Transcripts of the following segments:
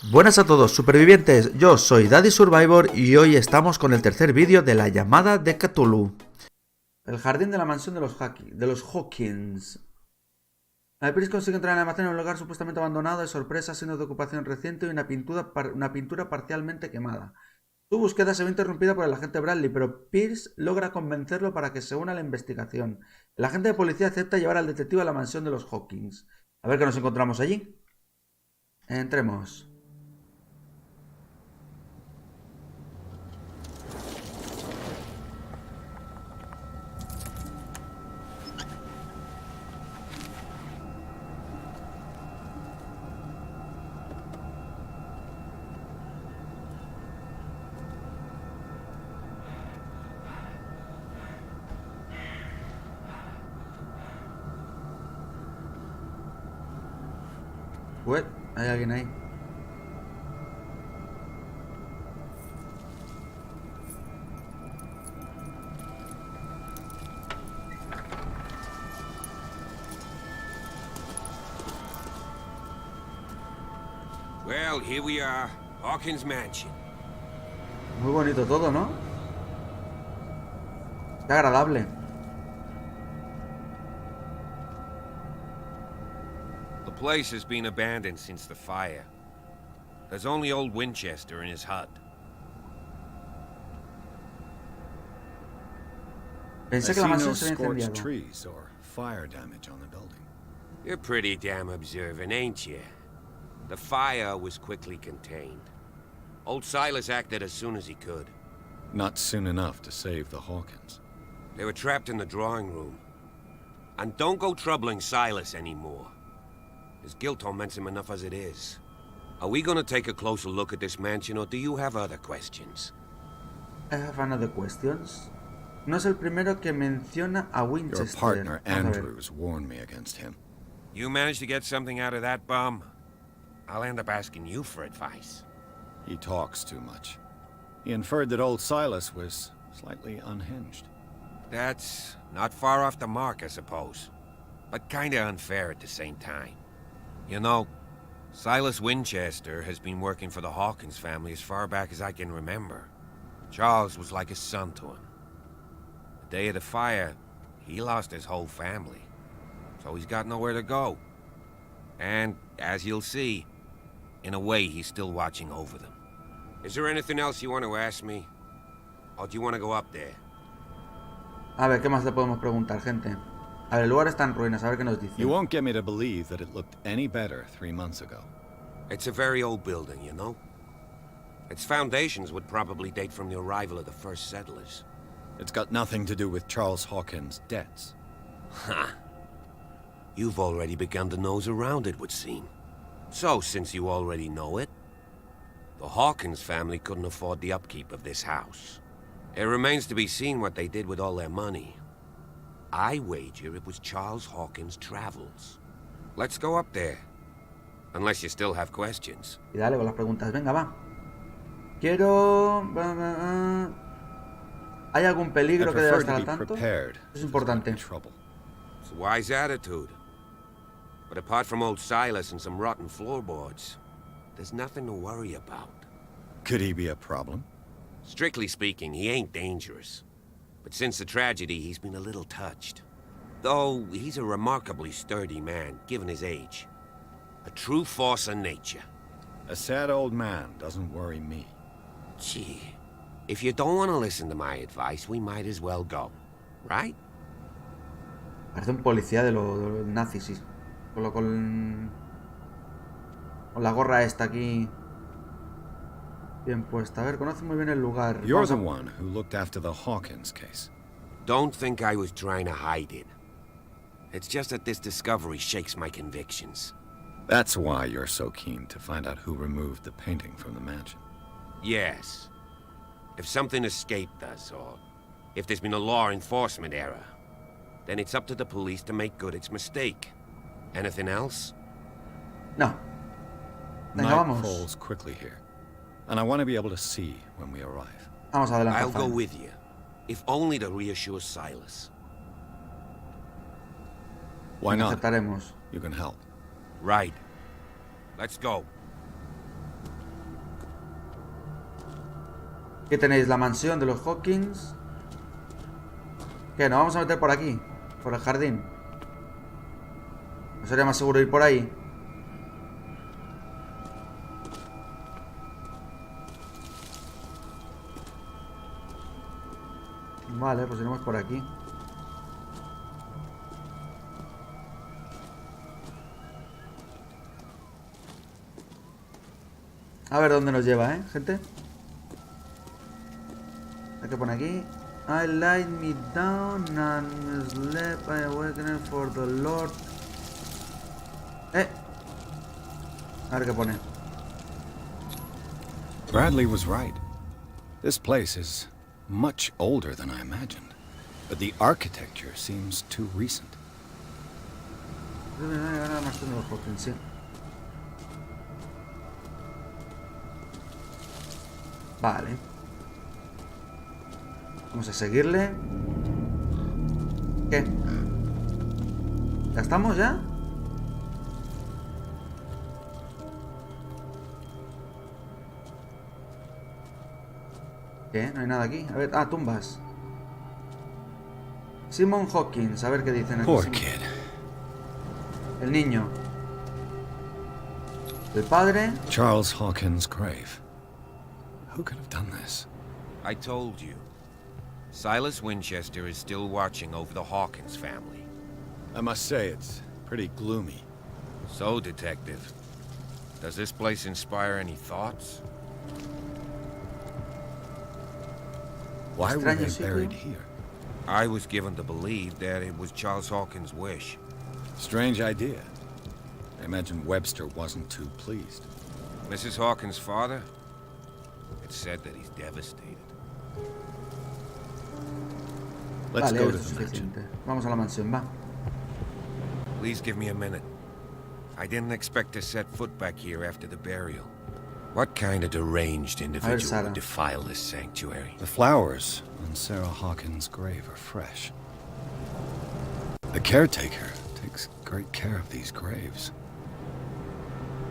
Buenas a todos supervivientes, yo soy DaddySurvivor y hoy estamos con el tercer vídeo de la llamada de Cthulhu. El jardín de la mansión de los Hawkins. El Pris consigue entrar en el almacén en un lugar supuestamente abandonado de sorpresa, signos de ocupación reciente y una pintura parcialmente quemada. Su búsqueda se ve interrumpida por el agente Bradley, pero Pierce logra convencerlo para que se una a la investigación. El agente de policía acepta llevar al detective a la mansión de los Hawkins. A ver qué nos encontramos allí. Entremos. Ué, hay alguien ahí. Well, here we are, Hawkins Mansion. Muy bonito todo, ¿no? Qué agradable. The place has been abandoned since the fire. There's only old Winchester in his hut. Pensé que la mansión se había incendiado. Trees or fire damage on the building. You're pretty damn observant, ain't you? The fire was quickly contained. Old Silas acted as soon as he could. Not soon enough to save the Hawkins. They were trapped in the drawing room. And don't go troubling Silas anymore. His guilt torments him enough as it is. Are we gonna take a closer look at this mansion, or do you have other questions? I have another questions. No es el primero que menciona a Winchester. Your partner, Andrews, warned me against him. You managed to get something out of that bum? I'll end up asking you for advice. He talks too much. He inferred that old Silas was slightly unhinged. That's not far off the mark, I suppose. But kinda unfair at the same time. You know, Silas Winchester has been working for the Hawkins family as far back as I can remember. Charles was like a son to him. The day of the fire, he lost his whole family. So he's got nowhere to go. And, as you'll see, in a way he's still watching over them. Is there anything else you want to ask me? Or do you want to go up there? A ver, ¿qué más le podemos preguntar, gente? A ver, el lugar está en ruinas, a ver qué nos dice. You won't get me to believe that it looked any better 3 months ago. It's a very old building, you know? Its foundations would probably date from the arrival of the first settlers. It's got nothing to do with Charles Hawkins' debts. Ha! You've already begun to nose around, it would seem. So, since you already know it, the Hawkins family couldn't afford the upkeep of this house. It remains to be seen what they did with all their money. I wager it was Charles Hawkins' travels. Let's go up there. Unless you still have questions. Y dale con las preguntas, venga, va. Quiero... ¿Hay algún peligro que deba estar al tanto? Es importante. It's a wise attitude. But apart from old Silas and some rotten floorboards, there's nothing to worry about. Could he be a problem? Strictly speaking, he ain't dangerous. But since the tragedy, he's been a little touched. Though, he's a remarkably sturdy man, given his age. A true force of nature. A sad old man doesn't worry me. Gee, if you don't want to listen to my advice, we might as well go. Right? Parece un policía de los nazis, sí. Con la gorra esta aquí bien puesta. A ver, conoce muy bien el lugar. You're the one who looked after the Hawkins case. Don't think I was trying to hide it. It's just that this discovery shakes my convictions. That's why you're so keen to find out who removed the painting from the mansion. Yes. If something escaped us, or if there's been a law enforcement error, then it's up to the police to make good its mistake. Anything else? No. Venga, Night vamos. falls quickly here, and I want to be able to see when we arrive. Vamos adelante. I'll go with you, if only to reassure Silas. Why not? Aceptaremos. You can help. Right. Let's go. Aquí tenéis la mansión de los Hawkins. ¿Qué? ¿Nos vamos a meter por aquí? Por el jardín. ¿No sería más seguro ir por ahí? Vale, pues iremos por aquí. A ver dónde nos lleva, gente. Hay que poner aquí. I lie me down and sleep. I awaken for the Lord. A ver qué pone. Bradley was right. This place is much older than I imagined, but the architecture seems too recent. Sí. Vale. Vamos a seguirle. ¿Qué? ¿Ya estamos ya? ¿Qué? No hay nada aquí. A ver, tumbas. Simon Hawkins, a ver qué dicen aquí. Poor kid. El niño. El padre. Charles Hawkins' grave. Who could have done this? I told you. Silas Winchester is still watching over the Hawkins family. I must say, it's pretty gloomy. So, Detective, does this place inspire any thoughts? Why were they Extraño buried sitio. here? I was given to believe that it was Charles Hawkins' wish. Strange idea. I imagine Webster wasn't too pleased. Mrs. Hawkins' father? It's said that he's devastated. Let's Vale, go to esto es the mansion. suficiente. Vamos a la mansión, va. Please give me a minute. I didn't expect to set foot back here after the burial. What kind of deranged individual Sarah. would defile this sanctuary? The flowers on Sarah Hawkins' grave are fresh. The caretaker takes great care of these graves.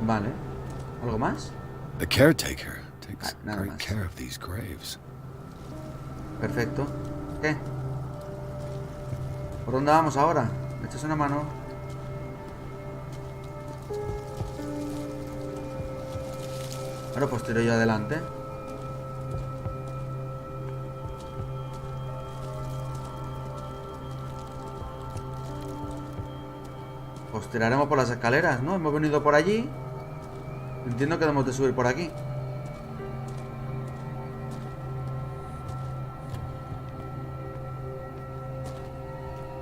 Vale. ¿Algo más? The caretaker takes nada great más. care of these graves. Perfecto. ¿Qué? ¿Por dónde vamos ahora? ¿Me echas una mano? Bueno, pues tiro yo adelante. Pues tiraremos por las escaleras, ¿no? Hemos venido por allí. Entiendo que debemos de subir por aquí.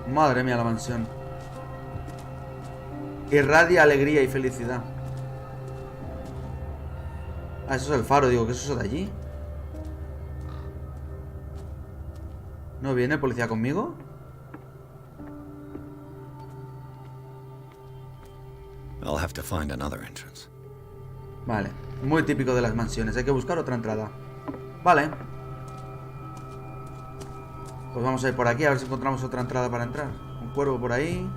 Madre mía, la mansión. Irradia alegría y felicidad. Ah, eso es el faro. Digo, ¿qué es eso de allí? ¿No viene el policía conmigo? I'll have to find another entrance. Vale, muy típico de las mansiones. Hay que buscar otra entrada. Vale. Pues vamos a ir por aquí a ver si encontramos otra entrada para entrar. Un cuervo por ahí.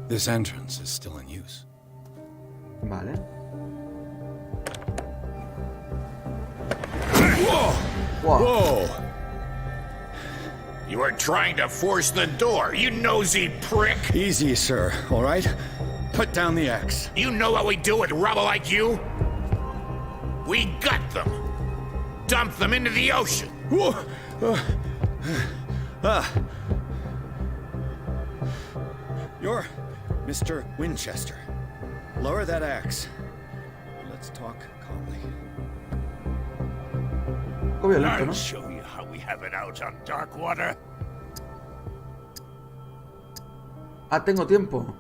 This entrance is still in use. Vale. Whoa! Wow. Whoa! You were trying to force the door, you nosy prick! Easy, sir, all right? Put down the axe. You know what we do with rubble like you? We gut them! Dump them into the ocean! Whoa! You're Mr. Winchester. Lower that axe. Let's talk calmly. Un poco violento, ¿no? I'll show you how we have it out on dark water. Ah, tengo tiempo.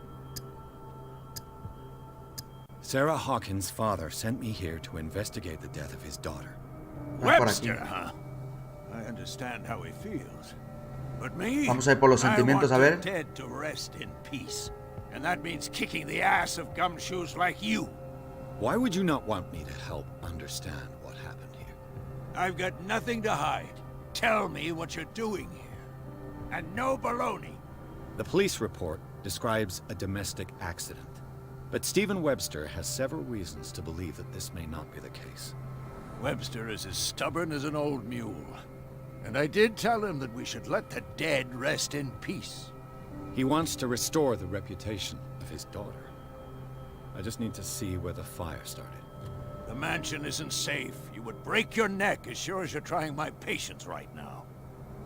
Sarah Hawkins' father sent me here to investigate the death of his daughter. Ah, por Webster, aquí. huh? I understand how he feels. But me, Vamos a ir por los sentimientos, I a ver. want the dead to rest in peace. And that means kicking the ass of gumshoes like you. Why would you not want me to help understand what happened here? I've got nothing to hide. Tell me what you're doing here. And no baloney. The police report describes a domestic accident. But Stephen Webster has several reasons to believe that this may not be the case. Webster is as stubborn as an old mule. And I did tell him that we should let the dead rest in peace. He wants to restore the reputation of his daughter. I just need to see where the fire started. The mansion isn't safe. You would break your neck as sure as you're trying my patience right now.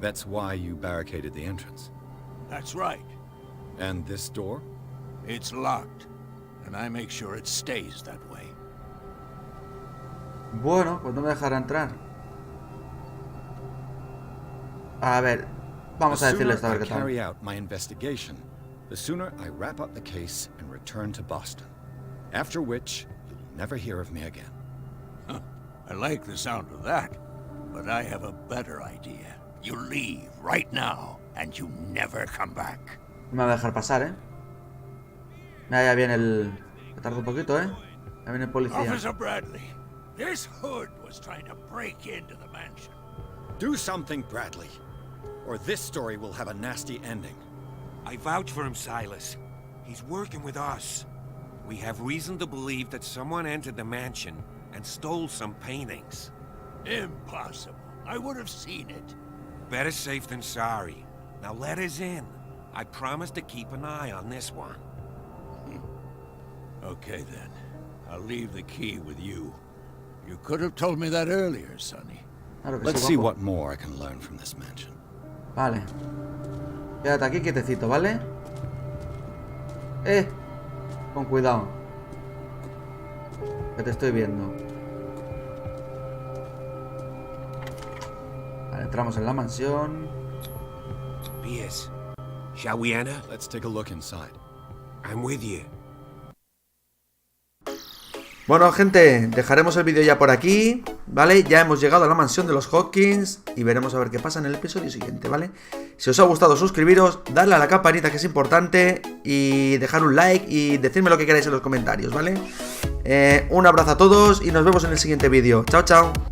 That's why you barricaded the entrance. That's right. And this door? It's locked. And I make sure it stays that way. Bueno, pues no me dejará entrar. A ver, vamos a decirle esto a ver qué tal. Carry out my investigation, the sooner I wrap up the case and return to Boston. After which, you'll never hear of me again. Huh. I like the sound of that, but I have a better idea. You leave right now, and you never come back. No me va a dejar pasar, Mira, ya viene el... Tarda un poquito, Ya viene el policía. Officer Bradley, this hood was trying to break into the mansion. Do something, Bradley, or this story will have a nasty ending. I vouch for him, Silas. He's working with us. We have reason to believe that someone entered the mansion and stole some paintings. Impossible. I would have seen it. Better safe than sorry. Now let us in. I promise to keep an eye on this one. Okay then. I'll leave the key with you. You could have told me that earlier, Sonny. Claro que Let's sí, see guapo. what more I can learn from this mansion. Vale. Quédate aquí quietecito, ¿vale? Con cuidado. Que te estoy viendo. Vale, entramos en la mansión. Yes. Shall we enter? Let's take a look inside. I'm with you. Bueno, gente, dejaremos el vídeo ya por aquí, ¿vale? Ya hemos llegado a la mansión de los Hawkins y veremos a ver qué pasa en el episodio siguiente, ¿vale? Si os ha gustado, suscribiros, darle a la campanita que es importante y dejar un like y decirme lo que queráis en los comentarios, ¿vale? Un abrazo a todos y nos vemos en el siguiente vídeo. Chao, chao.